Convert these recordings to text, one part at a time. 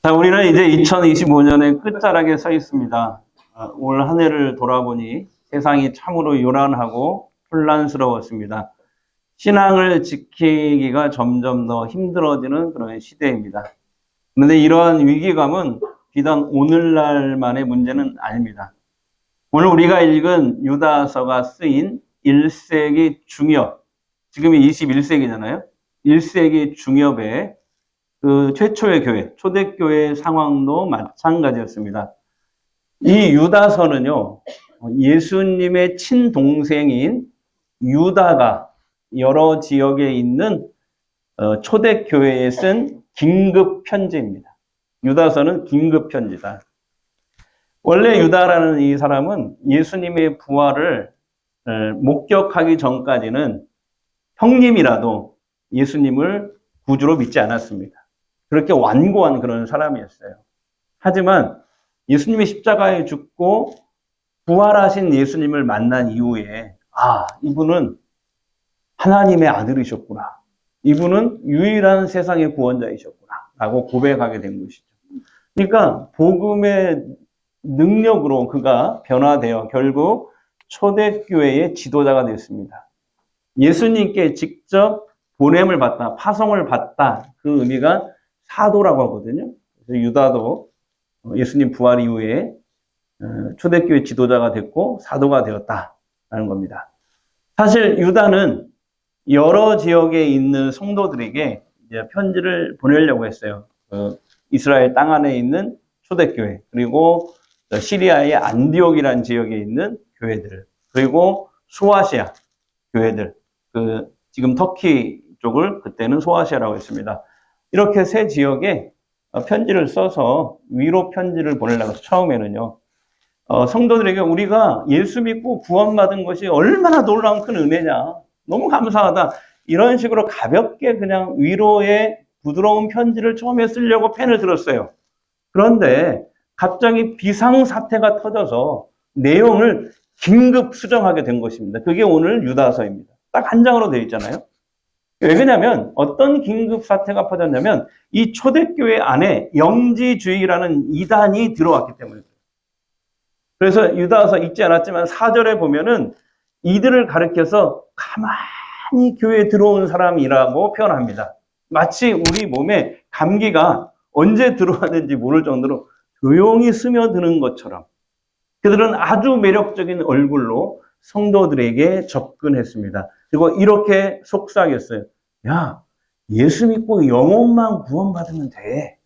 자, 우리는 이제 2025년의 끝자락에 서 있습니다. 올 한 해를 돌아보니 세상이 참으로 요란하고 혼란스러웠습니다. 신앙을 지키기가 점점 더 힘들어지는 그런 시대입니다. 그런데 이러한 위기감은 비단 오늘날만의 문제는 아닙니다. 오늘 우리가 읽은 유다서가 쓰인 1세기 중엽, 지금이 21세기잖아요. 1세기 중엽에 그 최초의 교회, 초대교회의 상황도 마찬가지였습니다. 이 유다서는요, 예수님의 친동생인 유다가 여러 지역에 있는 초대교회에 쓴 긴급 편지입니다. 유다서는 긴급 편지다. 원래 유다라는 이 사람은 예수님의 부활을 목격하기 전까지는 형님이라도 예수님을 구주로 믿지 않았습니다. 그렇게 완고한 그런 사람이었어요. 하지만 예수님이 십자가에 죽고 부활하신 예수님을 만난 이후에 이분은 하나님의 아들이셨구나. 이분은 유일한 세상의 구원자이셨구나. 라고 고백하게 된 것이죠. 그러니까 복음의 능력으로 그가 변화되어 결국 초대교회의 지도자가 됐습니다. 예수님께 직접 보냄을 받다, 파송을 받다. 그 의미가 사도라고 하거든요. 그래서 유다도 예수님 부활 이후에 초대교회 지도자가 됐고 사도가 되었다라는 겁니다. 사실 유다는 여러 지역에 있는 성도들에게 이제 편지를 보내려고 했어요. 이스라엘 땅 안에 있는 초대교회, 그리고 시리아의 안디옥이라는 지역에 있는 교회들, 그리고 소아시아 교회들, 지금 터키 쪽을 그때는 소아시아라고 했습니다. 이렇게 세 지역에 편지를 써서 위로 편지를 보내려고 해서 처음에는요. 성도들에게 우리가 예수 믿고 구원받은 것이 얼마나 놀라운 큰 은혜냐. 너무 감사하다. 이런 식으로 가볍게 그냥 위로의 부드러운 편지를 처음에 쓰려고 펜을 들었어요. 그런데 갑자기 비상사태가 터져서 내용을 긴급 수정하게 된 것입니다. 그게 오늘 유다서입니다. 딱 한 장으로 되어 있잖아요. 왜 그러냐면 어떤 긴급 사태가 퍼졌냐면 이 초대교회 안에 영지주의라는 이단이 들어왔기 때문입니다. 그래서 유다서 읽지 않았지만 4절에 보면은 이들을 가리켜서 가만히 교회에 들어온 사람이라고 표현합니다. 마치 우리 몸에 감기가 언제 들어왔는지 모를 정도로 조용히 스며드는 것처럼 그들은 아주 매력적인 얼굴로 성도들에게 접근했습니다. 그리고 이렇게 속삭였어요. 야, 예수 믿고 영혼만 구원받으면 돼.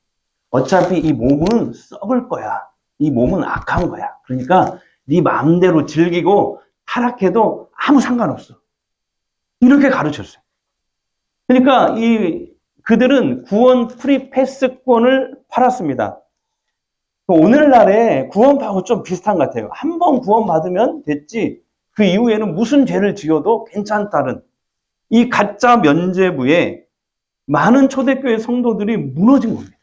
어차피 이 몸은 썩을 거야. 이 몸은 악한 거야. 그러니까 네 마음대로 즐기고 타락해도 아무 상관없어. 이렇게 가르쳤어요. 그러니까 그들은 구원 프리 패스권을 팔았습니다. 오늘날의 구원하고 좀 비슷한 것 같아요. 한 번 구원받으면 됐지. 그 이후에는 무슨 죄를 지어도 괜찮다는 이 가짜 면죄부에 많은 초대교회 성도들이 무너진 겁니다.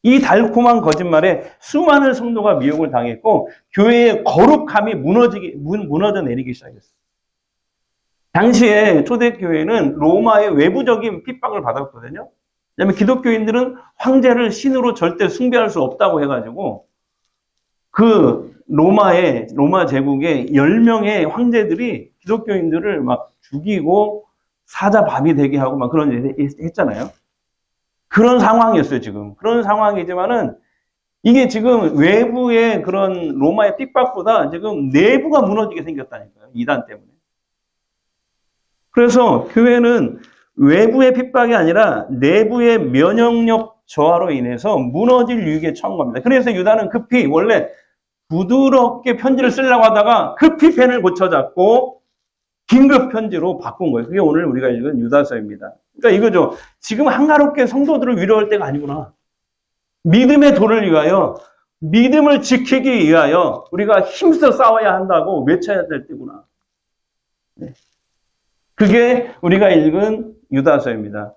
이 달콤한 거짓말에 수많은 성도가 미혹을 당했고 교회의 거룩함이 무너져 내리기 시작했어요. 당시에 초대교회는 로마의 외부적인 핍박을 받았거든요. 그다음에 기독교인들은 황제를 신으로 절대 숭배할 수 없다고 해가지고 로마 제국의 10명의 황제들이 기독교인들을 막 죽이고 사자밥이 되게 하고 막 그런 일 했잖아요. 그런 상황이었어요, 지금. 그런 상황이지만은 이게 지금 외부의 그런 로마의 핍박보다 지금 내부가 무너지게 생겼다니까요. 이단 때문에. 그래서 교회는 외부의 핍박이 아니라 내부의 면역력 저하로 인해서 무너질 위기에 처한 겁니다. 그래서 유다는 급히 원래 부드럽게 편지를 쓰려고 하다가 급히 펜을 고쳐잡고 긴급 편지로 바꾼 거예요. 그게 오늘 우리가 읽은 유다서입니다. 그러니까 이거죠. 지금 한가롭게 성도들을 위로할 때가 아니구나. 믿음의 도를 위하여, 믿음을 지키기 위하여 우리가 힘써 싸워야 한다고 외쳐야 될 때구나. 그게 우리가 읽은 유다서입니다.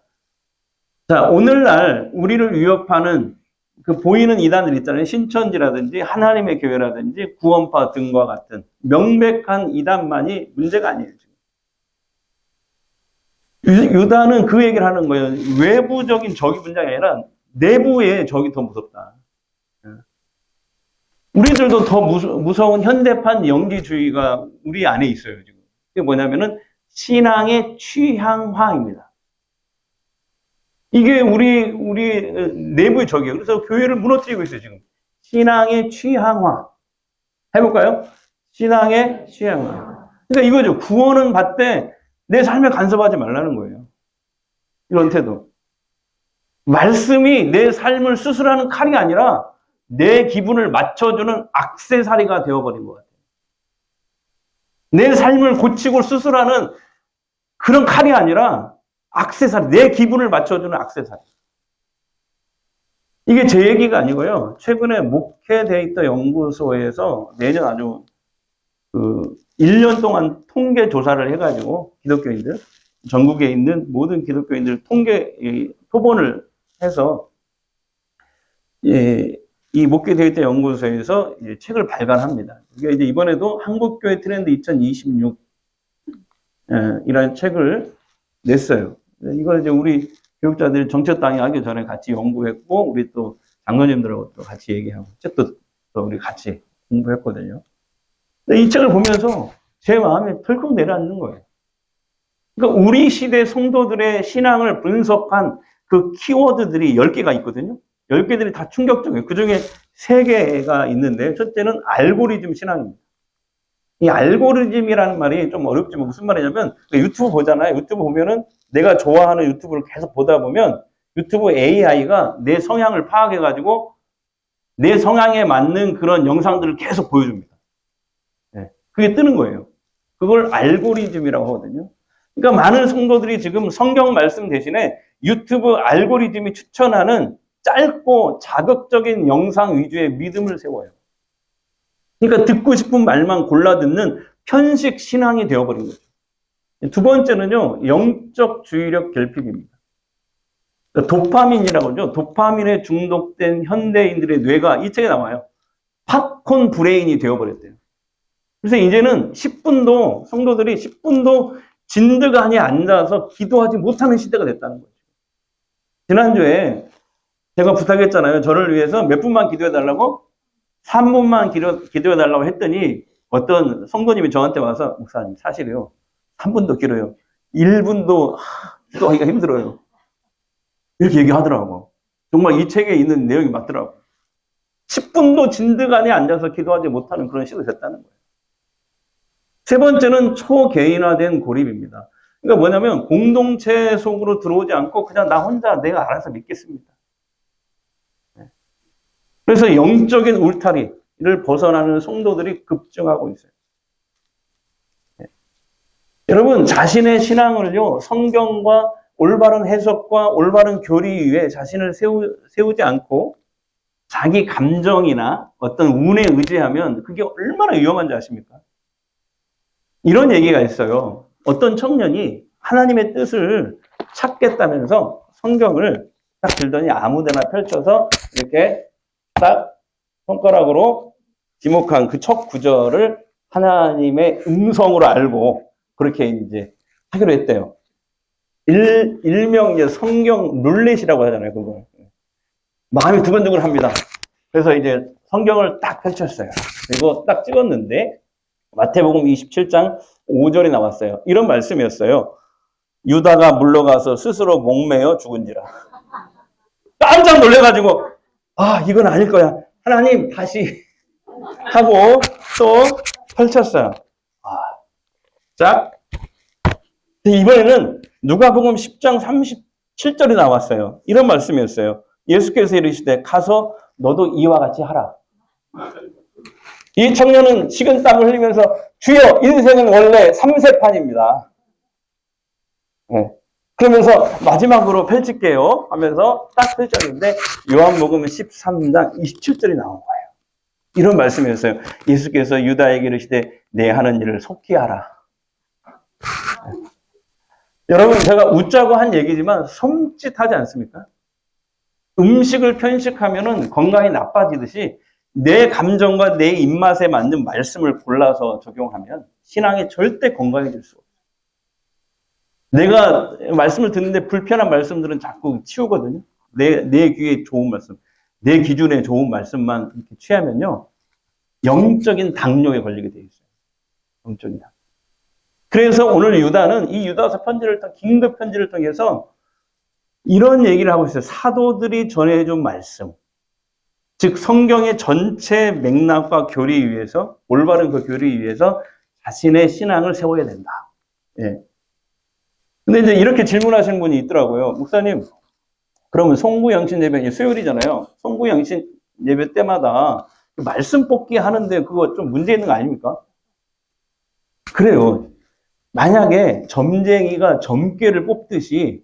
자, 오늘날 우리를 위협하는 그 보이는 이단들 있잖아요. 신천지라든지 하나님의 교회라든지 구원파 등과 같은 명백한 이단만이 문제가 아니에요. 유다는 그 얘기를 하는 거예요. 외부적인 적이 문제가 아니라 내부의 적이 더 무섭다. 우리들도 더 무서운 현대판 영지주의가 우리 안에 있어요, 지금. 그게 뭐냐면은 신앙의 취향화입니다. 이게 우리 내부의 적이에요. 그래서 교회를 무너뜨리고 있어요, 지금. 신앙의 취향화. 해볼까요? 신앙의 취향화. 그러니까 이거죠. 구원은 받되 내 삶에 간섭하지 말라는 거예요. 이런 태도. 말씀이 내 삶을 수술하는 칼이 아니라 내 기분을 맞춰주는 액세서리가 되어버린 것 같아요. 내 삶을 고치고 수술하는 그런 칼이 아니라 액세서리, 내 기분을 맞춰주는 액세서리. 이게 제 얘기가 아니고요. 최근에 목회 데이터 연구소에서 내년 아주 1년 동안 통계 조사를 해가지고 기독교인들, 전국에 있는 모든 기독교인들 토본을 해서 이 목회 데이터 연구소에서 책을 발간합니다. 이게 이제 이번에도 한국교회 트렌드 2026 이라는 책을 냈어요. 이걸 이제 우리 교육자들 정책당이 하기 전에 같이 연구했고, 우리 또 장로님들하고 또 같이 얘기하고, 책도 또 우리 같이 공부했거든요. 근데 이 책을 보면서 제 마음에 덜컥 내려앉는 거예요. 그러니까 우리 시대 성도들의 신앙을 분석한 그 키워드들이 10개가 있거든요. 10개들이 다 충격적이에요. 그 중에 3개가 있는데, 첫째는 알고리즘 신앙입니다. 이 알고리즘이라는 말이 좀 어렵지만 무슨 말이냐면, 유튜브 보잖아요. 유튜브 보면은 내가 좋아하는 유튜브를 계속 보다 보면 유튜브 AI가 내 성향을 파악해가지고 내 성향에 맞는 그런 영상들을 계속 보여줍니다. 네. 그게 뜨는 거예요. 그걸 알고리즘이라고 하거든요. 그러니까 많은 성도들이 지금 성경 말씀 대신에 유튜브 알고리즘이 추천하는 짧고 자극적인 영상 위주의 믿음을 세워요. 그러니까 듣고 싶은 말만 골라 듣는 편식 신앙이 되어버린 거죠. 두 번째는요, 영적 주의력 결핍입니다. 도파민이라고 하죠. 도파민에 중독된 현대인들의 뇌가 이 책에 나와요. 팝콘 브레인이 되어버렸대요. 그래서 이제는 10분도, 성도들이 10분도 진드간에 앉아서 기도하지 못하는 시대가 됐다는 거죠. 지난주에 제가 부탁했잖아요. 저를 위해서 몇 분만 기도해달라고? 3분만 기도해달라고 했더니 어떤 성도님이 저한테 와서, 목사님, 사실요, 3분도 길어요. 1분도 기도하기가 힘들어요. 이렇게 얘기하더라고. 정말 이 책에 있는 내용이 맞더라고. 10분도 진드간에 앉아서 기도하지 못하는 그런 시대가 됐다는 거예요. 세 번째는 초개인화된 고립입니다. 그러니까 뭐냐면 공동체 속으로 들어오지 않고 그냥 나 혼자 내가 알아서 믿겠습니다. 그래서 영적인 울타리를 벗어나는 성도들이 급증하고 있어요. 여러분, 자신의 신앙을요, 성경과 올바른 해석과 올바른 교리 위에 자신을 세우지 않고 자기 감정이나 어떤 운에 의지하면 그게 얼마나 위험한지 아십니까? 이런 얘기가 있어요. 어떤 청년이 하나님의 뜻을 찾겠다면서 성경을 딱 들더니 아무데나 펼쳐서 이렇게 딱 손가락으로 지목한 그 첫 구절을 하나님의 음성으로 알고 그렇게 이제 하기로 했대요. 일명 이제 성경 룰렛이라고 하잖아요, 그거. 마음이 두근두근 합니다. 그래서 이제 성경을 딱 펼쳤어요. 그리고 딱 찍었는데, 마태복음 27장 5절이 나왔어요. 이런 말씀이었어요. 유다가 물러가서 스스로 목매어 죽은지라. 깜짝 놀래가지고, 이건 아닐 거야. 하나님, 다시 하고 또 펼쳤어요. 자, 이번에는 누가복음 10장 37절이 나왔어요. 이런 말씀이었어요. 예수께서 이르시되 가서 너도 이와 같이 하라. 이 청년은 식은땀을 흘리면서 주여, 인생은 원래 3세판입니다. 네. 그러면서 마지막으로 펼칠게요 하면서 딱 펼쳤는데 요한복음 13장 27절이 나온 거예요. 이런 말씀이었어요. 예수께서 유다에게 이르시되 내 하는 일을 속히 하라. 네. 여러분, 제가 웃자고 한 얘기지만 섬찟하지 않습니까? 음식을 편식하면은 건강이 나빠지듯이 내 감정과 내 입맛에 맞는 말씀을 골라서 적용하면 신앙이 절대 건강해질 수 없어요. 내가 말씀을 듣는데 불편한 말씀들은 자꾸 치우거든요. 내 귀에 좋은 말씀, 내 기준에 좋은 말씀만 이렇게 취하면요, 영적인 당뇨에 걸리게 돼 있어요. 영적인 당뇨. 그래서 오늘 유다는 이 유다서 편지를 긴급 편지를 통해서 이런 얘기를 하고 있어요. 사도들이 전해준 말씀, 즉 성경의 전체 맥락과 교리 위에서, 올바른 그 교리 위에서 자신의 신앙을 세워야 된다. 예. 근데 이제 이렇게 질문하시는 분이 있더라고요. 목사님, 그러면 송구영신 예배, 수요일이잖아요. 송구영신 예배 때마다 말씀 뽑기 하는데 그거 좀 문제 있는 거 아닙니까? 그래요. 만약에 점쟁이가 점괘를 뽑듯이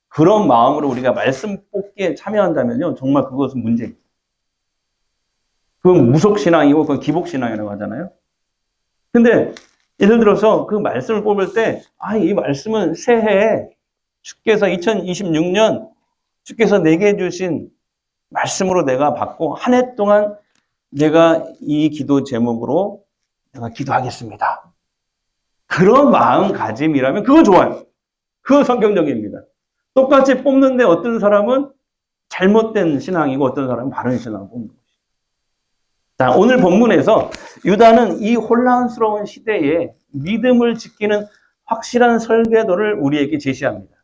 그런 마음으로 우리가 말씀 뽑기에 참여한다면요, 정말 그것은 문제입니다. 그건 무속신앙이고 그건 기복신앙이라고 하잖아요. 근데 예를 들어서 그 말씀을 뽑을 때, 이 말씀은 새해에 주께서 2026년 주께서 내게 주신 말씀으로 내가 받고 한 해 동안 내가 이 기도 제목으로 내가 기도하겠습니다. 그런 마음가짐이라면 그거 좋아요. 그거 성경적입니다. 똑같이 뽑는데 어떤 사람은 잘못된 신앙이고 어떤 사람은 바른 신앙을 뽑는 것이죠. 자, 오늘 본문에서 유다는 이 혼란스러운 시대에 믿음을 지키는 확실한 설계도를 우리에게 제시합니다.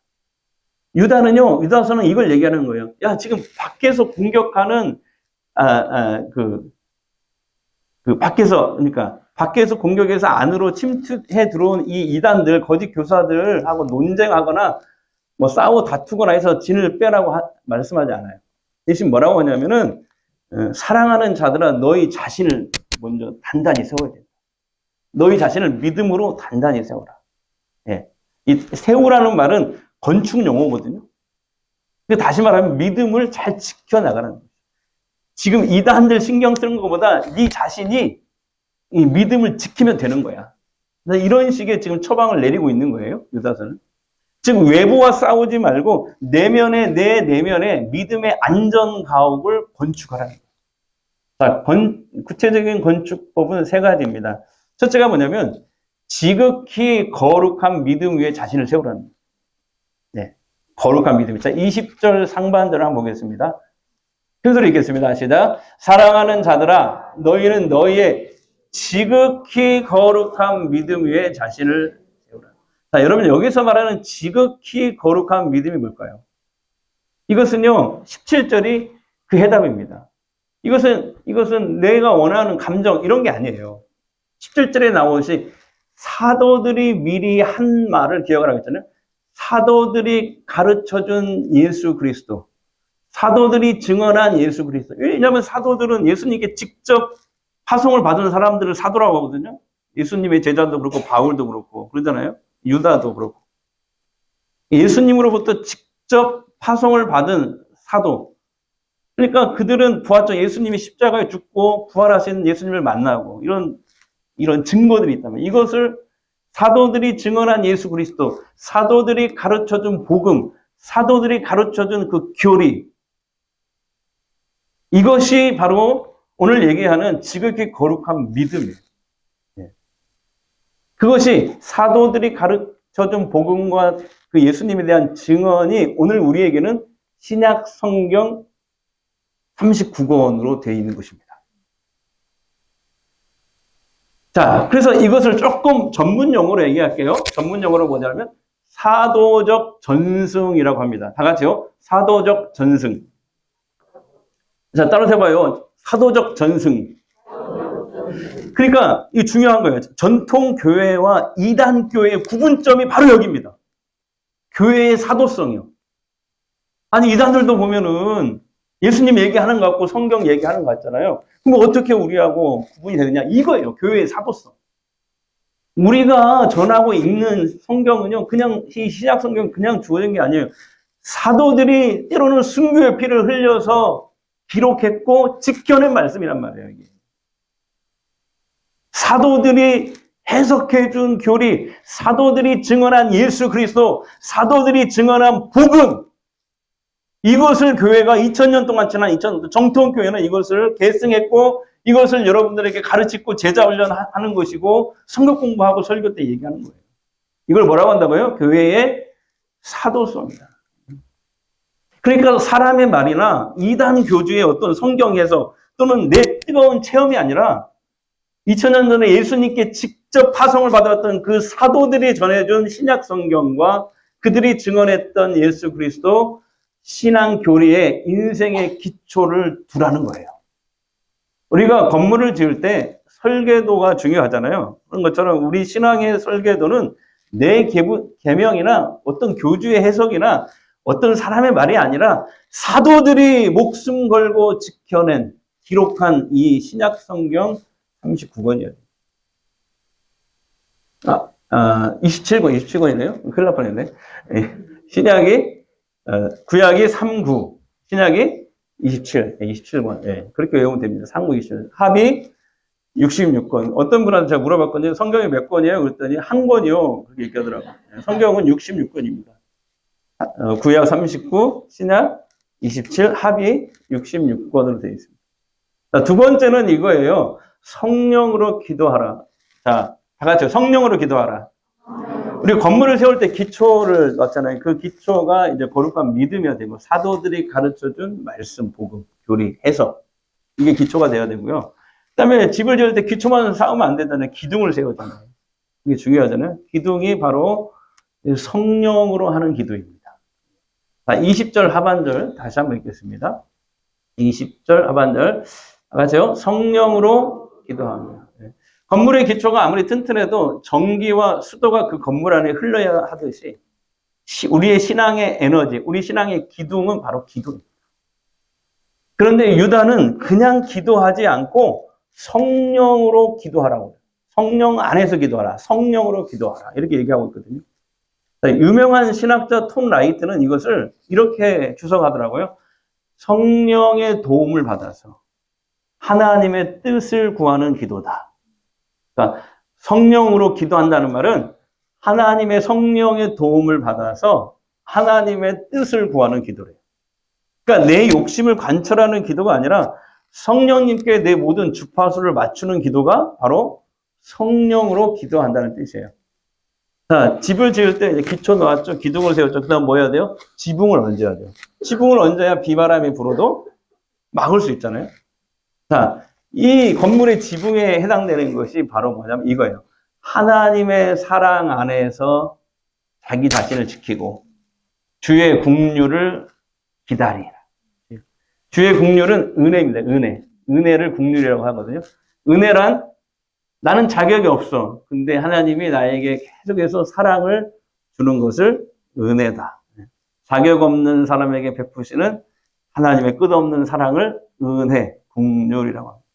유다서는 이걸 얘기하는 거예요. 야, 지금 밖에서 공격하는, 밖에서 공격해서 안으로 침투해 들어온 이 이단들, 거짓 교사들하고 논쟁하거나, 싸워 다투거나 해서 진을 빼라고 말씀하지 않아요. 대신 뭐라고 하냐면은, 사랑하는 자들아, 너희 자신을 먼저 단단히 세워야 된다. 너희 자신을 믿음으로 단단히 세워라. 예. 이 세우라는 말은 건축 용어거든요. 다시 말하면 믿음을 잘 지켜나가는 거예요. 지금 이단들 신경 쓰는 것보다 네 자신이 이 믿음을 지키면 되는 거야. 이런 식의 지금 처방을 내리고 있는 거예요, 유다서는. 즉 외부와 싸우지 말고 내 내면에 믿음의 안전 가옥을 건축하라는 거예요. 자, 구체적인 건축법은 세 가지입니다. 첫째가 뭐냐면 지극히 거룩한 믿음 위에 자신을 세우라는 거예요. 네, 거룩한 믿음. 자, 20절 상반절을 한번 보겠습니다. 큰 소리 읽겠습니다. 시작. 사랑하는 자들아, 너희는 너희의 지극히 거룩한 믿음 위에 자신을 세우라. 자, 여러분 여기서 말하는 지극히 거룩한 믿음이 뭘까요? 이것은요, 17절이 그 해답입니다. 이것은 내가 원하는 감정 이런 게 아니에요. 17절에 나오듯이 사도들이 미리 한 말을 기억하라고 했잖아요. 사도들이 가르쳐준 예수 그리스도, 사도들이 증언한 예수 그리스도. 왜냐하면 사도들은 예수님께 직접 파송을 받은 사람들을 사도라고 하거든요. 예수님의 제자도 그렇고 바울도 그렇고 그러잖아요. 유다도 그렇고. 예수님으로부터 직접 파송을 받은 사도. 그러니까 그들은 부활절 예수님이 십자가에 죽고 부활하신 예수님을 만나고 이런 증거들이 있다면 이것을 사도들이 증언한 예수 그리스도, 사도들이 가르쳐준 복음, 사도들이 가르쳐준 그 교리, 이것이 바로 오늘 얘기하는 지극히 거룩한 믿음이에요. 그것이 사도들이 가르쳐준 복음과 그 예수님에 대한 증언이 오늘 우리에게는 신약 성경 39권으로 되어 있는 것입니다. 자, 그래서 이것을 조금 전문 용어로 얘기할게요. 전문 용어로 뭐냐면 사도적 전승이라고 합니다. 다 같이요. 사도적 전승. 자, 따라서 해봐요. 사도적 전승. 그러니까 이게 중요한 거예요. 전통 교회와 이단 교회의 구분점이 바로 여기입니다. 교회의 사도성이요. 아니 이단들도 보면은 예수님 얘기하는 것 같고 성경 얘기하는 것 같잖아요. 그럼 어떻게 우리하고 구분이 되느냐? 이거예요. 교회의 사도성. 우리가 전하고 읽는 성경은요, 그냥 이 신약 성경 그냥 주어진 게 아니에요. 사도들이 때로는 순교의 피를 흘려서 기록했고 지켜낸 말씀이란 말이에요. 이게. 사도들이 해석해준 교리, 사도들이 증언한 예수 그리스도, 사도들이 증언한 복음, 이것을 교회가 2000년 동안 지난 정통교회는 이것을 계승했고 이것을 여러분들에게 가르치고 제자 훈련하는 것이고 성경 공부하고 설교 때 얘기하는 거예요. 이걸 뭐라고 한다고요? 교회의 사도성이다. 그러니까 사람의 말이나 이단 교주의 어떤 성경 해석 또는 내 뜨거운 체험이 아니라 2000년 전에 예수님께 직접 파송을 받았던 그 사도들이 전해준 신약 성경과 그들이 증언했던 예수 그리스도 신앙 교리에 인생의 기초를 두라는 거예요. 우리가 건물을 지을 때 설계도가 중요하잖아요. 그런 것처럼 우리 신앙의 설계도는 내 계명이나 어떤 교주의 해석이나 어떤 사람의 말이 아니라 사도들이 목숨 걸고 지켜낸 기록한 이 신약 성경 39권이에요. 27권이네요. 큰일 날 뻔했네. 구약이 39, 신약이 27권. 예, 그렇게 외우면 됩니다. 39, 27. 합이 66권. 어떤 분한테 제가 물어봤거든요. 성경이 몇 권이에요? 그랬더니 한 권이요. 그렇게 얘기하더라고요. 성경은 66권입니다. 구약 39, 신약 27, 합이 66권으로 되어 있습니다. 자, 두 번째는 이거예요. 성령으로 기도하라. 자, 다 같이 성령으로 기도하라. 우리 건물을 세울 때 기초를 놨잖아요. 그 기초가 이제 거룩한 믿음이어야 되고, 사도들이 가르쳐준 말씀, 복음, 교리, 해석. 이게 기초가 돼야 되고요. 그 다음에 집을 지을 때 기초만 쌓으면 안 된다는 기둥을 세우잖아요. 이게 중요하잖아요. 기둥이 바로 성령으로 하는 기도입니다. 자, 20절 하반절 다시 한번 읽겠습니다. 20절 하반절. 아시죠? 성령으로 기도하며. 건물의 기초가 아무리 튼튼해도 전기와 수도가 그 건물 안에 흘러야 하듯이 우리의 신앙의 에너지, 우리 신앙의 기둥은 바로 기도입니다. 그런데 유다는 그냥 기도하지 않고 성령으로 기도하라고. 성령 안에서 기도하라. 성령으로 기도하라. 이렇게 얘기하고 있거든요. 유명한 신학자 톰 라이트는 이것을 이렇게 주석하더라고요. 성령의 도움을 받아서 하나님의 뜻을 구하는 기도다. 그러니까 성령으로 기도한다는 말은 하나님의 성령의 도움을 받아서 하나님의 뜻을 구하는 기도래요. 그러니까 내 욕심을 관철하는 기도가 아니라 성령님께 내 모든 주파수를 맞추는 기도가 바로 성령으로 기도한다는 뜻이에요. 자, 집을 지을 때 이제 기초 놓았죠. 기둥을 세웠죠. 그 다음 뭐 해야 돼요? 지붕을 얹어야 돼요. 지붕을 얹어야 비바람이 불어도 막을 수 있잖아요. 자, 이 건물의 지붕에 해당되는 것이 바로 뭐냐면 이거예요. 하나님의 사랑 안에서 자기 자신을 지키고 주의 긍휼을 기다리라. 주의 긍휼은 은혜입니다. 은혜를 긍휼이라고 하거든요. 은혜란 나는 자격이 없어. 근데 하나님이 나에게 계속해서 사랑을 주는 것을 은혜다. 자격 없는 사람에게 베푸시는 하나님의 끝없는 사랑을 은혜, 긍휼이라고 합니다.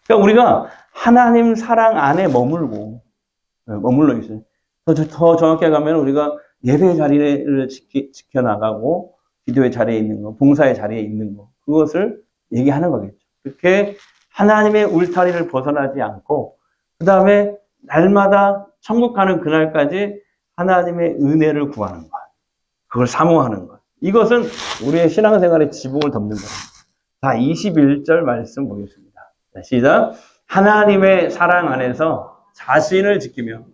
그러니까 우리가 하나님 사랑 안에 머물러 있어요. 더 정확히 가면 우리가 예배 자리를 지켜나가고 기도의 자리에 있는 거, 봉사의 자리에 있는 거, 그것을 얘기하는 거겠죠. 그렇게 하나님의 울타리를 벗어나지 않고 그 다음에 날마다 천국 가는 그날까지 하나님의 은혜를 구하는 것, 그걸 사모하는 것. 이것은 우리의 신앙생활의 지붕을 덮는 겁니다. 자, 21절 말씀 보겠습니다. 자, 시작. 하나님의 사랑 안에서 자신을 지키며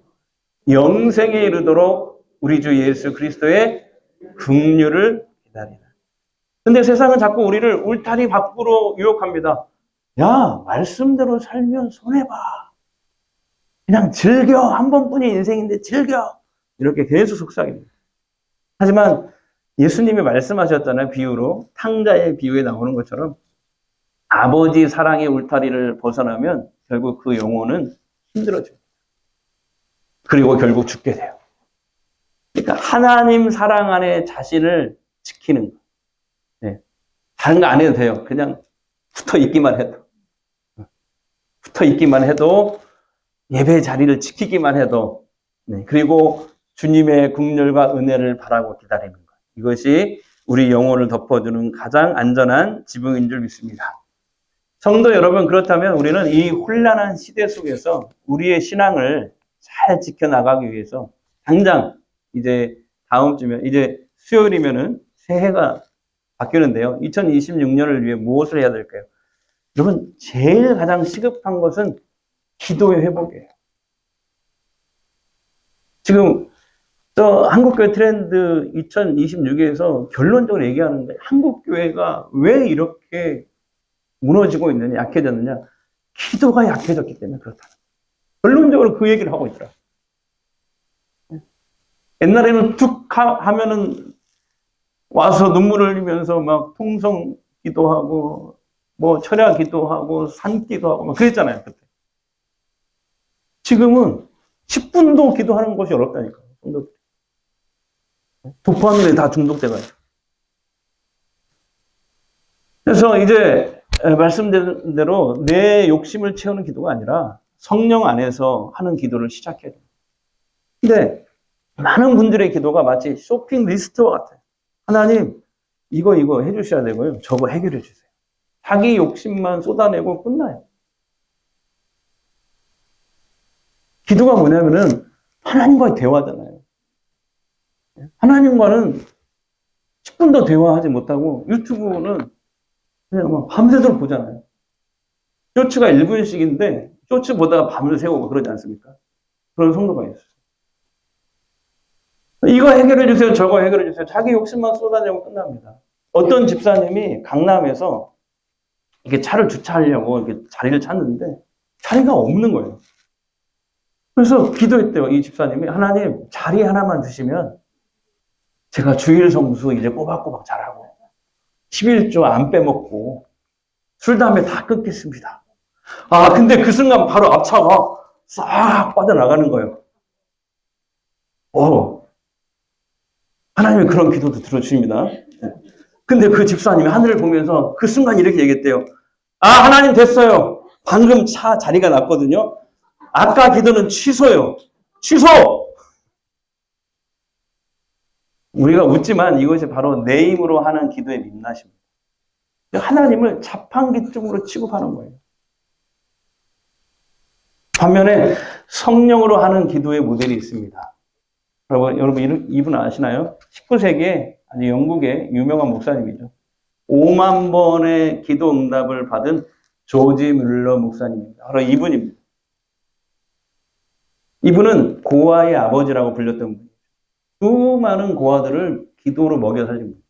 영생에 이르도록 우리 주 예수 그리스도의 긍휼을 기다리라. 근데 세상은 자꾸 우리를 울타리 밖으로 유혹합니다. 야, 말씀대로 살면 손해봐. 그냥 즐겨. 한 번뿐인 인생인데 즐겨. 이렇게 계속 속삭입니다. 하지만 예수님이 말씀하셨잖아요. 비유로. 탕자의 비유에 나오는 것처럼 아버지 사랑의 울타리를 벗어나면 결국 그 영혼은 힘들어집니다. 그리고 결국 죽게 돼요. 그러니까 하나님 사랑 안에 자신을 지키는 거. 네. 다른 거 안 해도 돼요. 그냥 붙어 있기만 해도 예배 자리를 지키기만 해도, 네. 그리고 주님의 긍휼과 은혜를 바라고 기다리는 것. 이것이 우리 영혼을 덮어주는 가장 안전한 지붕인 줄 믿습니다. 성도 여러분, 그렇다면 우리는 이 혼란한 시대 속에서 우리의 신앙을 잘 지켜나가기 위해서 당장 이제 다음 주면, 이제 수요일이면은 새해가 바뀌는데요. 2026년을 위해 무엇을 해야 될까요? 여러분, 제일 가장 시급한 것은 기도의 회복이에요. 지금 저 한국교회 트렌드 2026에서 결론적으로 얘기하는 거예요. 한국교회가 왜 이렇게 무너지고 있느냐, 약해졌느냐. 기도가 약해졌기 때문에 그렇다. 결론적으로 그 얘기를 하고 있더라. 옛날에는 툭 하면은 와서 눈물을 흘리면서 막 통성 기도하고 뭐 철야 기도하고 산 기도하고 막 그랬잖아요. 그때. 지금은 10분도 기도하는 것이 어렵다니까요. 도파민에 다 중독돼가지고. 그래서 이제 말씀드린 대로 내 욕심을 채우는 기도가 아니라 성령 안에서 하는 기도를 시작해야 돼요. 근데 많은 분들의 기도가 마치 쇼핑 리스트와 같아요. 하나님, 이거 해주셔야 되고요. 저거 해결해 주세요. 자기 욕심만 쏟아내고 끝나요. 기도가 뭐냐면은 하나님과의 대화잖아요. 하나님과는 10분도 대화하지 못하고 유튜브는 그냥 막 밤새도록 보잖아요. 쇼츠가 1분씩인데 쇼츠 보다가 밤을 새우고 그러지 않습니까? 그런 성도가 있어요. 이거 해결해 주세요. 저거 해결해 주세요. 자기 욕심만 쏟아내고 끝납니다. 어떤 집사님이 강남에서 이렇게 차를 주차하려고 이렇게 자리를 찾는데 자리가 없는 거예요. 그래서 기도했대요. 이 집사님이 하나님 자리 하나만 주시면 제가 주일 성수 이제 꼬박꼬박 잘하고 11조 안 빼먹고 술 담배 다 끊겠습니다. 아 근데 그 순간 바로 앞차가 싹 빠져나가는 거예요. 하나님이 그런 기도도 들어주십니다. 근데 그 집사님이 하늘을 보면서 그 순간 이렇게 얘기했대요. 아 하나님 됐어요. 방금 차 자리가 났거든요. 아까 기도는 취소요. 취소! 우리가 웃지만 이것이 바로 내 힘으로 하는 기도의 민낯입니다. 하나님을 자판기쯤으로 취급하는 거예요. 반면에 성령으로 하는 기도의 모델이 있습니다. 여러분 이분 아시나요? 19세기에 아주 영국의 유명한 목사님이죠. 5만 번의 기도 응답을 받은 조지 뮬러 목사님입니다. 바로 이분입니다. 이분은 고아의 아버지라고 불렸던 분이에요. 수많은 고아들을 기도로 먹여 살린 분이에요.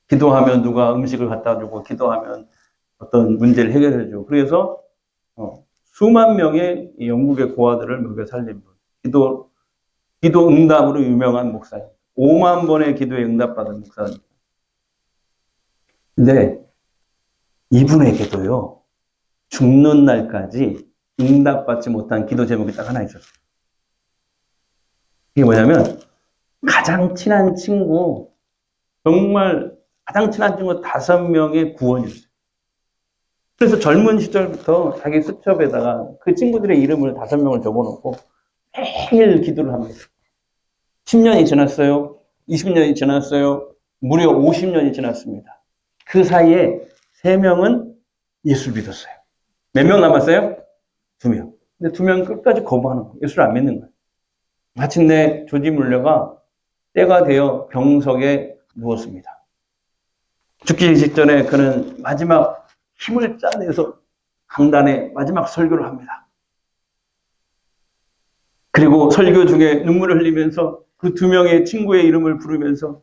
기도하면 누가 음식을 갖다 주고 기도하면 어떤 문제를 해결해 주고 그래서 수만 명의 영국의 고아들을 먹여 살린 분. 기도 응답으로 유명한 목사예요. 5만 번의 기도에 응답받은 목사입니다. 근데 이분의 기도요. 죽는 날까지 응답받지 못한 기도 제목이 딱 하나 있었어요. 이게 뭐냐면 가장 친한 친구, 정말 가장 친한 친구 5명의 구원이었어요. 그래서 젊은 시절부터 자기 수첩에다가 그 친구들의 이름을 5명을 적어놓고 매일 기도를 합니다. 10년이 지났어요. 20년이 지났어요. 무려 50년이 지났습니다. 그 사이에 3명은 예수를 믿었어요. 몇 명 남았어요? 2명. 근데 2명은 끝까지 거부하는 거예요. 예수를 안 믿는 거예요. 마침내 조지 뮬러가 때가 되어 병석에 누웠습니다. 죽기 직전에 그는 마지막 힘을 짜내서 강단에 마지막 설교를 합니다. 그리고 설교 중에 눈물을 흘리면서 그 2명의 친구의 이름을 부르면서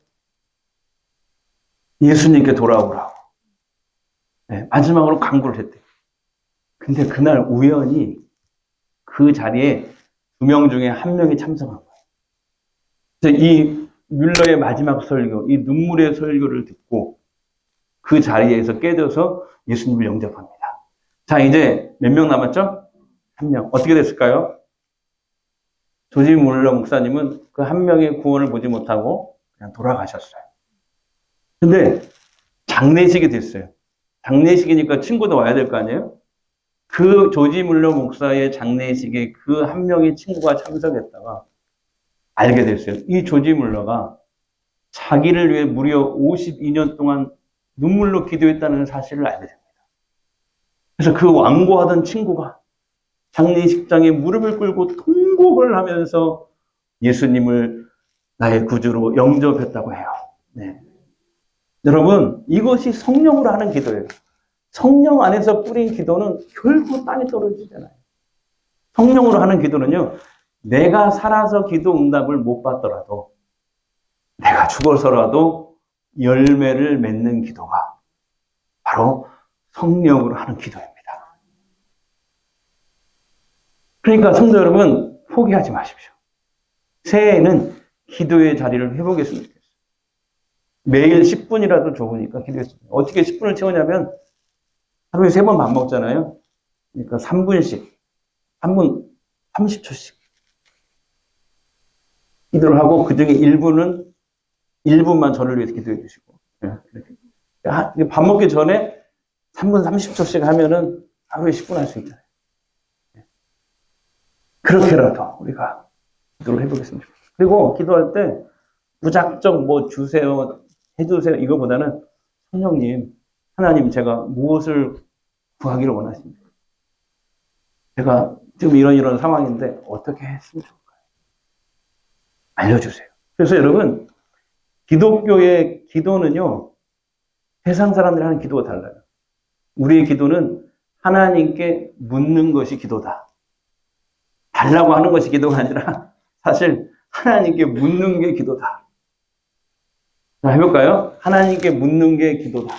예수님께 돌아오라고 마지막으로 강구를 했대요. 근데 그날 우연히 그 자리에 2명 중에 1명이 참석한 거예요. 그래서 이 뮬러의 마지막 설교, 이 눈물의 설교를 듣고 그 자리에서 깨져서 예수님을 영접합니다. 자, 이제 몇 명 남았죠? 1명. 어떻게 됐을까요? 조지 뮬러 목사님은 그 1명의 구원을 보지 못하고 그냥 돌아가셨어요. 근데 장례식이 됐어요. 장례식이니까 친구도 와야 될 거 아니에요? 그 조지 뮬러 목사의 장례식에 그 1명의 친구가 참석했다가 알게 됐어요. 이 조지 뮬러가 자기를 위해 무려 52년 동안 눈물로 기도했다는 사실을 알게 됩니다. 그래서 그 완고하던 친구가 장례식장에 무릎을 꿇고 통곡을 하면서 예수님을 나의 구주로 영접했다고 해요. 네. 여러분, 이것이 성령으로 하는 기도예요. 성령 안에서 뿌린 기도는 결코 땅에 떨어지잖아요. 성령으로 하는 기도는요, 내가 살아서 기도 응답을 못 받더라도 내가 죽어서라도 열매를 맺는 기도가 바로 성령으로 하는 기도입니다. 그러니까 성도 여러분, 포기하지 마십시오. 새해에는 기도의 자리를 회복했으면 좋겠어요. 매일 10분이라도 좋으니까 기도했습니다. 어떻게 10분을 채우냐면 하루에 3번 밥 먹잖아요. 그러니까 3분씩, 3분 30초씩 기도를 하고 그 중에 1분만 저를 위해서 기도해 주시고, 밥 먹기 전에 3분 30초씩 하면은 하루에 10분 할 수 있잖아요. 그렇게라도 우리가 기도를 해보겠습니다. 그리고 기도할 때 무작정 뭐 주세요, 해주세요 이거보다는 성령님, 하나님 제가 무엇을 구하기를 원하십니까? 제가 지금 이런 상황인데 어떻게 했으면 좋을까요? 알려주세요. 그래서 여러분, 기독교의 기도는요, 세상 사람들이 하는 기도가 달라요. 우리의 기도는 하나님께 묻는 것이 기도다. 달라고 하는 것이 기도가 아니라 사실 하나님께 묻는 게 기도다. 자, 해볼까요? 하나님께 묻는 게 기도다.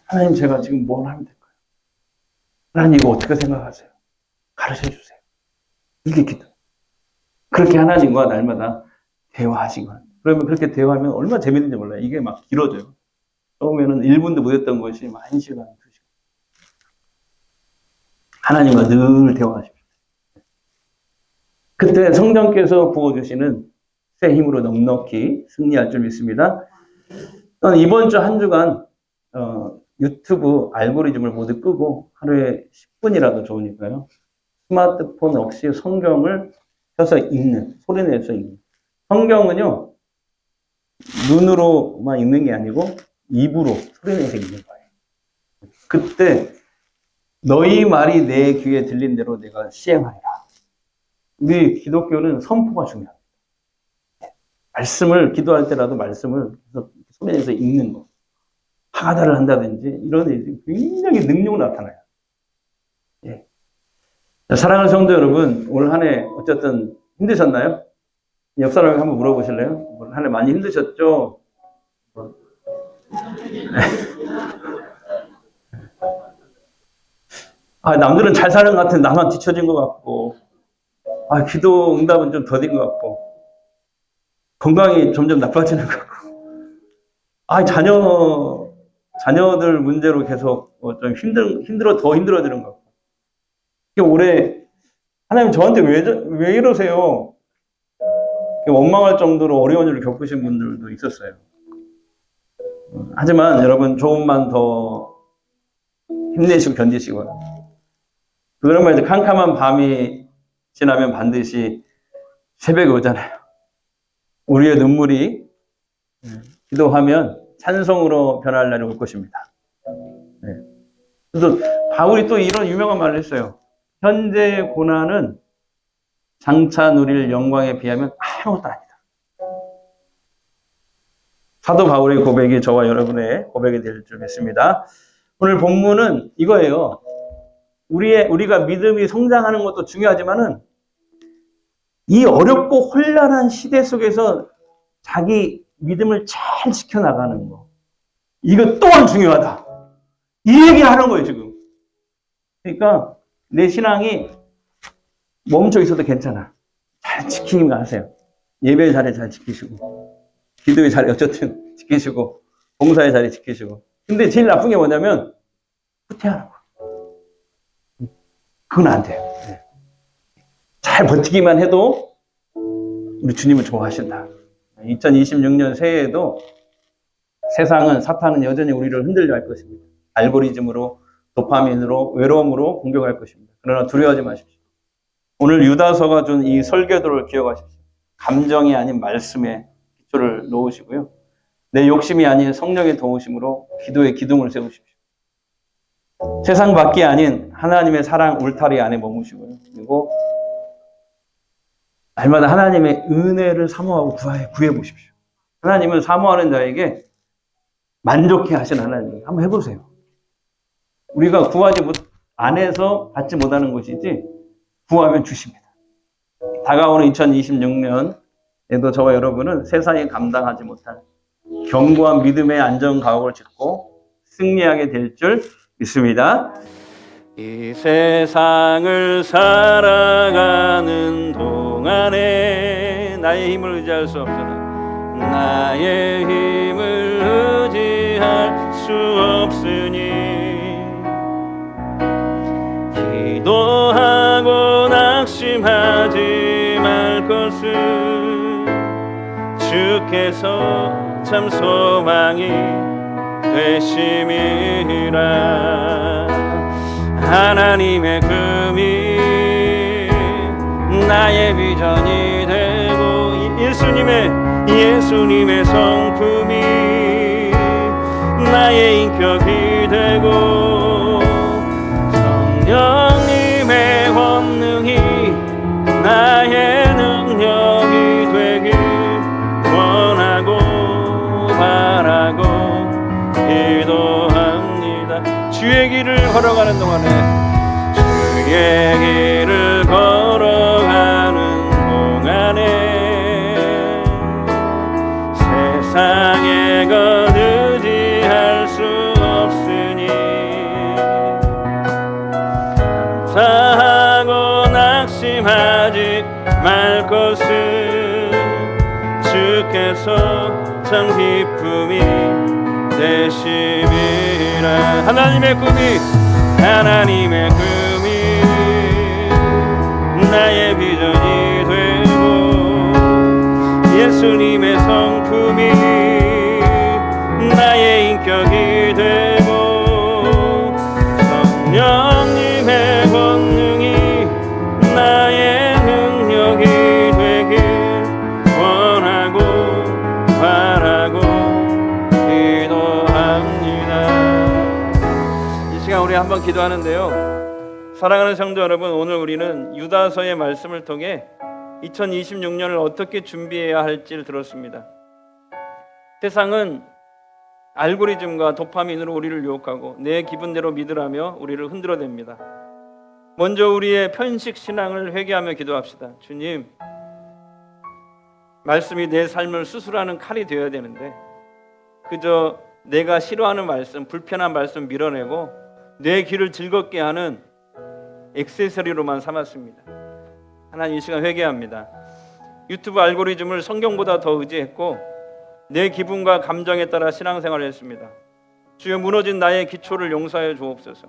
하나님, 제가 지금 뭘 하면 될까요? 하나님, 이거 어떻게 생각하세요? 가르쳐 주세요. 이게 기도. 그렇게 하나님과 날마다 대화하신 거예요. 그러면 그렇게 대화하면 얼마나 재밌는지 몰라요. 이게 막 길어져요. 처음에는 1분도 못했던 것이 1시간, 2시간. 하나님과 늘 대화하십시오. 그때 성령께서 부어주시는 새 힘으로 넉넉히 승리할 줄 믿습니다. 이번 주 한 주간 유튜브 알고리즘을 모두 끄고 하루에 10분이라도 좋으니까요. 스마트폰 없이 성경을 펴서 읽는, 소리내서 읽는. 성경은요, 눈으로만 읽는 게 아니고 입으로 소리내서 읽는 거예요. 그때 너희 말이 내 귀에 들린 대로 내가 시행하리라. 우리 기독교는 선포가 중요합니다. 말씀을, 기도할 때라도 말씀을 소리내서 읽는 거. 하다를 한다든지 이런 일이 굉장히 능력으로 나타나요. 예. 사랑하는 성도 여러분, 올 한 해 어쨌든 힘드셨나요? 옆 사람에게 한번 물어보실래요? 올 한 해 많이 힘드셨죠? 남들은 잘 사는 것 같은데 나만 뒤처진 것 같고, 기도 응답은 좀 더딘 것 같고, 건강이 점점 나빠지는 것 같고, 자녀들 문제로 계속 좀 더 힘들어지는 것 같고. 올해 하나님 저한테 왜 이러세요? 원망할 정도로 어려운 일을 겪으신 분들도 있었어요. 하지만 여러분, 조금만 더 힘내시고 견디시고, 그러면 이제 캄캄한 밤이 지나면 반드시 새벽이 오잖아요. 우리의 눈물이 기도하면 찬송으로 변할 날이 올 것입니다. 네. 그래서 바울이 또 이런 유명한 말을 했어요. 현재의 고난은 장차 누릴 영광에 비하면 아무것도 아니다. 사도 바울의 고백이 저와 여러분의 고백이 될 줄 믿습니다. 오늘 본문은 이거예요. 우리가 믿음이 성장하는 것도 중요하지만은 이 어렵고 혼란한 시대 속에서 자기 믿음을 잘 지켜나가는 거. 이거 또한 중요하다. 이 얘기를 하는 거예요, 지금. 그러니까 내 신앙이 멈춰 있어도 괜찮아. 잘 지키기만 하세요. 예배의 자리 잘 지키시고, 기도의 자리 어쨌든 지키시고, 봉사의 자리 지키시고. 근데 제일 나쁜 게 뭐냐면 후퇴하는 거. 그건 안 돼요. 잘 버티기만 해도 우리 주님을 좋아하신다. 2026년 새해에도 세상은, 사탄은 여전히 우리를 흔들려 할 것입니다. 알고리즘으로, 도파민으로, 외로움으로 공격할 것입니다. 그러나 두려워하지 마십시오. 오늘 유다서가 준 이 설교도를 기억하십시오. 감정이 아닌 말씀에 기초를 놓으시고요. 내 욕심이 아닌 성령의 도우심으로 기도의 기둥을 세우십시오. 세상 밖이 아닌 하나님의 사랑 울타리 안에 머무시고요. 그리고 날마다 하나님의 은혜를 사모하고 구해보십시오. 하나님은 사모하는 자에게 만족해 하시는 하나님. 한번 해보세요. 우리가 구하지 안 해서 받지 못하는 것이지, 구하면 주십니다. 다가오는 2026년에도 저와 여러분은 세상이 감당하지 못할 견고한 믿음의 안전가옥을 짓고 승리하게 될 줄 믿습니다. 이 세상을 살아가는 동안에 나의 힘을 의지할 수 없으나 나의 힘을 의지할 수 없으니 기도하고 낙심하지 말 것을 주께서 참 소망이 되심이라. 하나님의 금이 나의 비전이 되고 예수님의 성품이 나의 인격이 되고 성령님의 권능이 나의 능력이 되길 원하고 바라고 기도합니다. 주의 길을 걸어가는 동안에 주의 길을 걸어가는 동안에 세상의 것 의지할 수 없으니 감사하고 낙심하지 말 것을 주께서 참 기쁨이 되심이라. 하나님의 꿈이 나의 비전이 되고 예수님의 성품이 나의 인격이 되고 성령님의 권능이 나의 능력이 되길 원하고 바라고 기도합니다. 이 시간 우리 한번 기도하는데요, 사랑하는 성도 여러분, 오늘 우리는 유다서의 말씀을 통해 2026년을 어떻게 준비해야 할지를 들었습니다. 세상은 알고리즘과 도파민으로 우리를 유혹하고 내 기분대로 믿으라며 우리를 흔들어댑니다. 먼저 우리의 편식 신앙을 회개하며 기도합시다. 주님, 말씀이 내 삶을 수술하는 칼이 되어야 되는데 그저 내가 싫어하는 말씀, 불편한 말씀 밀어내고 내 귀를 즐겁게 하는 액세서리로만 삼았습니다. 하나님, 이 시간 회개합니다. 유튜브 알고리즘을 성경보다 더 의지했고 내 기분과 감정에 따라 신앙생활을 했습니다. 주여, 무너진 나의 기초를 용서하여 주옵소서.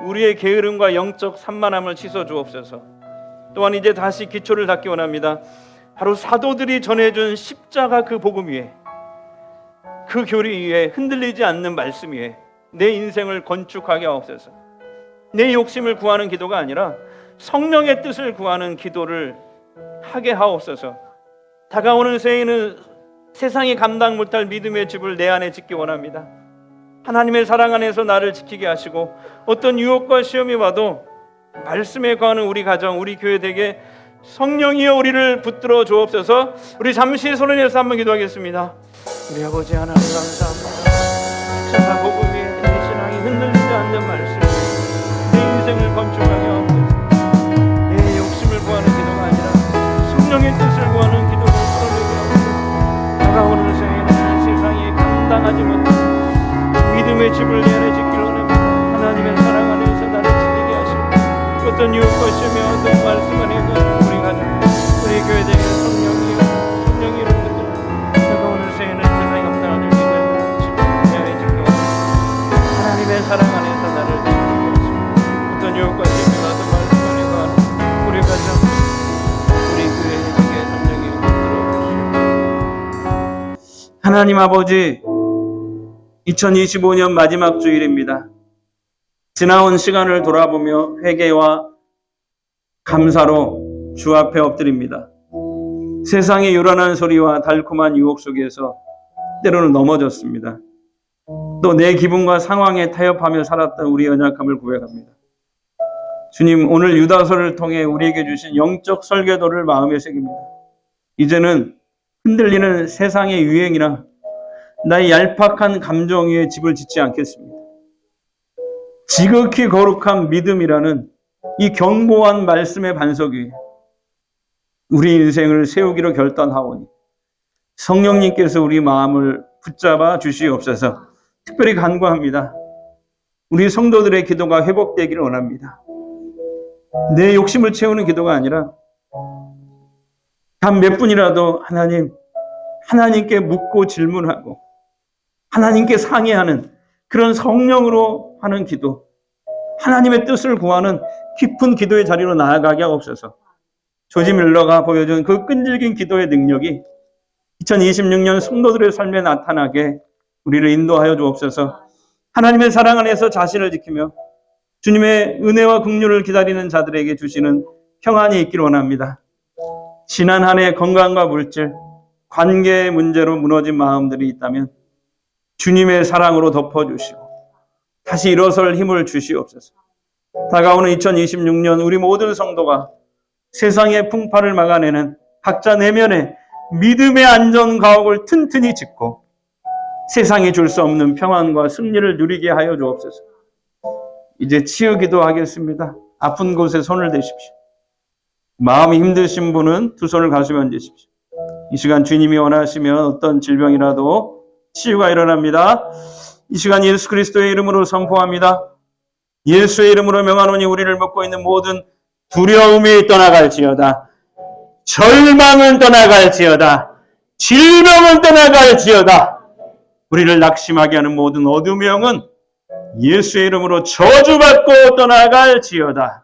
우리의 게으름과 영적 산만함을 씻어 주옵소서. 또한 이제 다시 기초를 닦기 원합니다. 바로 사도들이 전해준 십자가 그 복음 위에, 그 교리 위에, 흔들리지 않는 말씀 위에 내 인생을 건축하게 하옵소서. 내 욕심을 구하는 기도가 아니라 성령의 뜻을 구하는 기도를 하게 하옵소서. 다가오는 새해에는 세상이 감당 못할 믿음의 집을 내 안에 짓기 원합니다. 하나님의 사랑 안에서 나를 지키게 하시고 어떤 유혹과 시험이 와도 말씀에 거하는 우리 가정, 우리 교회 되게 성령이여 우리를 붙들어 주옵소서. 우리 잠시 손을 내서 한번 기도하겠습니다. 우리 아버지 하나님, 감사합니다. 십자가 복음 위에 내 신앙이 흔들리지 않는 말씀, 내 인생을 건축하게 하옵소서. 내 욕심을 구하는 기도가 아니라 성령의 뜻을 구하는 기도를 풀어내게 하옵소서. 다가오는 새해에는 세상이 감당하지 못한 믿음의 집을 내 안에 짓기를 원합니다. 하나님의 사랑 안에서 나를 지키게 하시고 어떤 유혹과 시험이 어떤 말씀 안에 우리 가정, 우리 교회 되게 성령이여 붙들어 다가오는 새해에는 세상이 감당하지 못한 집을 내 안에 짓기 원합니다. 하나님의 사랑 안에서 나를 지키게 하시고 어떤 유혹과 시험이 어떤 말씀 안에 거하는 우리 가정, 우리 교회 되게 성령이여 붙들어 주시옵소서. 하나님 아버지, 2025년 마지막 주일입니다. 지나온 시간을 돌아보며 회개와 감사로 주 앞에 엎드립니다. 세상의 요란한 소리와 달콤한 유혹 속에서 때로는 넘어졌습니다. 또 내 기분과 상황에 타협하며 살았던 우리 연약함을 고백합니다. 주님, 오늘 유다서를 통해 우리에게 주신 영적 설계도를 마음에 새깁니다. 이제는 흔들리는 세상의 유행이나 나의 얄팍한 감정 위에 집을 짓지 않겠습니다. 지극히 거룩한 믿음이라는 이 경고한 말씀의 반석 위에 우리 인생을 세우기로 결단하오니 성령님께서 우리 마음을 붙잡아 주시옵소서. 특별히 간구합니다. 우리 성도들의 기도가 회복되기를 원합니다. 내 욕심을 채우는 기도가 아니라 단 몇 분이라도 하나님께 묻고 질문하고 하나님께 상의하는 그런 성령으로 하는 기도, 하나님의 뜻을 구하는 깊은 기도의 자리로 나아가게 하옵소서. 조지 밀러가 보여준 그 끈질긴 기도의 능력이 2026년 성도들의 삶에 나타나게 우리를 인도하여 주옵소서. 하나님의 사랑 안에서 자신을 지키며 주님의 은혜와 긍휼을 기다리는 자들에게 주시는 평안이 있기를 원합니다. 지난 한 해 건강과 물질, 관계의 문제로 무너진 마음들이 있다면 주님의 사랑으로 덮어주시고 다시 일어설 힘을 주시옵소서. 다가오는 2026년 우리 모든 성도가 세상의 풍파를 막아내는 각자 내면의 믿음의 안전가옥을 튼튼히 짓고 세상이 줄 수 없는 평안과 승리를 누리게 하여 주옵소서. 이제 치유기도 하겠습니다. 아픈 곳에 손을 대십시오. 마음이 힘드신 분은 두 손을 가슴에 얹으십시오. 이 시간 주님이 원하시면 어떤 질병이라도 치유가 일어납니다. 이 시간 예수 그리스도의 이름으로 선포합니다. 예수의 이름으로 명하노니 우리를 먹고 있는 모든 두려움이 떠나갈지어다. 절망은 떠나갈지어다. 질병은 떠나갈지어다. 우리를 낙심하게 하는 모든 어둠의 영은 예수의 이름으로 저주받고 떠나갈지어다.